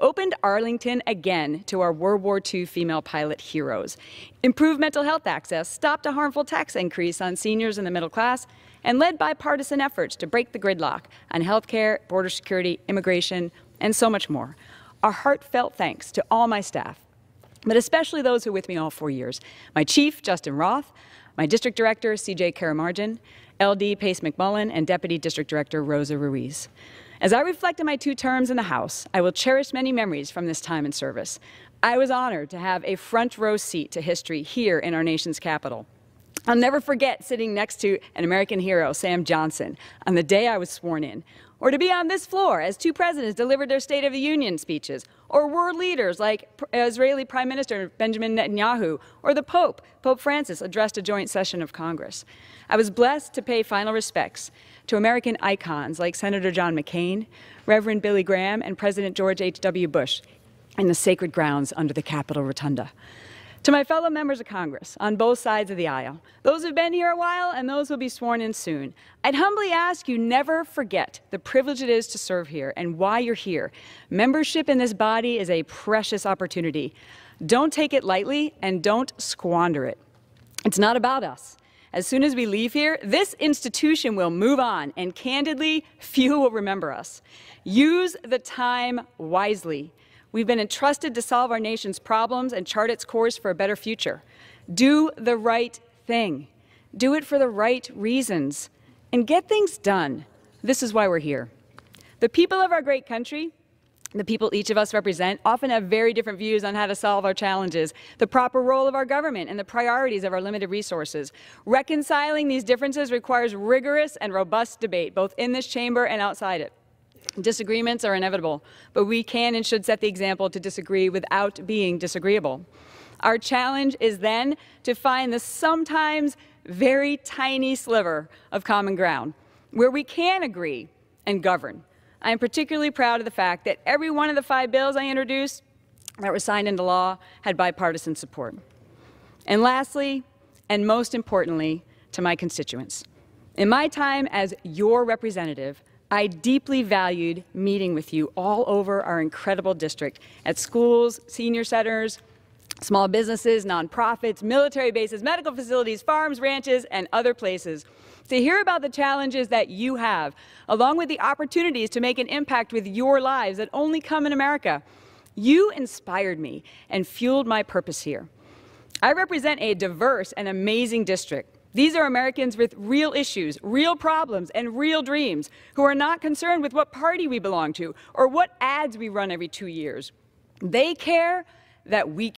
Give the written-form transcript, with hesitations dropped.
opened Arlington again to our World War II female pilot heroes, improved mental health access, stopped a harmful tax increase on seniors and the middle class, and led bipartisan efforts to break the gridlock on health care, border security, immigration, and so much more. A heartfelt thanks to all my staff, but especially those who were with me all 4 years. My chief, Justin Roth, my district director, C.J. Karamarjan, LD Pace McMullen, and Deputy District Director Rosa Ruiz. As I reflect on my 2 terms in the House, I will cherish many memories from this time in service. I was honored to have a front row seat to history here in our nation's capital. I'll never forget sitting next to an American hero, Sam Johnson, on the day I was sworn in, or to be on this floor as 2 presidents delivered their State of the Union speeches, or world leaders like Israeli Prime Minister Benjamin Netanyahu, or the Pope Francis, addressed a joint session of Congress. I was blessed to pay final respects to American icons like Senator John McCain, Reverend Billy Graham, and President George H.W. Bush in the sacred grounds under the Capitol Rotunda. To my fellow members of Congress on both sides of the aisle, those who've been here a while and those who'll be sworn in soon, I'd humbly ask you never forget the privilege it is to serve here and why you're here. Membership in this body is a precious opportunity. Don't take it lightly and don't squander it. It's not about us. As soon as we leave here, this institution will move on, and candidly, few will remember us. Use the time wisely. We've been entrusted to solve our nation's problems and chart its course for a better future. Do the right thing. Do it for the right reasons. And get things done. This is why we're here. The people of our great country, the people each of us represent, often have very different views on how to solve our challenges, the proper role of our government, and the priorities of our limited resources. Reconciling these differences requires rigorous and robust debate, both in this chamber and outside it. Disagreements are inevitable, but we can and should set the example to disagree without being disagreeable. Our challenge is then to find the sometimes very tiny sliver of common ground where we can agree and govern. I am particularly proud of the fact that every one of the 5 bills I introduced that were signed into law had bipartisan support. And lastly, and most importantly, to my constituents. In my time as your representative, I deeply valued meeting with you all over our incredible district, at schools, senior centers, small businesses, nonprofits, military bases, medical facilities, farms, ranches, and other places, to hear about the challenges that you have, along with the opportunities to make an impact with your lives that only come in America. You inspired me and fueled my purpose here. I represent a diverse and amazing district. These are Americans with real issues, real problems, and real dreams, who are not concerned with what party we belong to or what ads we run every 2 years. They care that we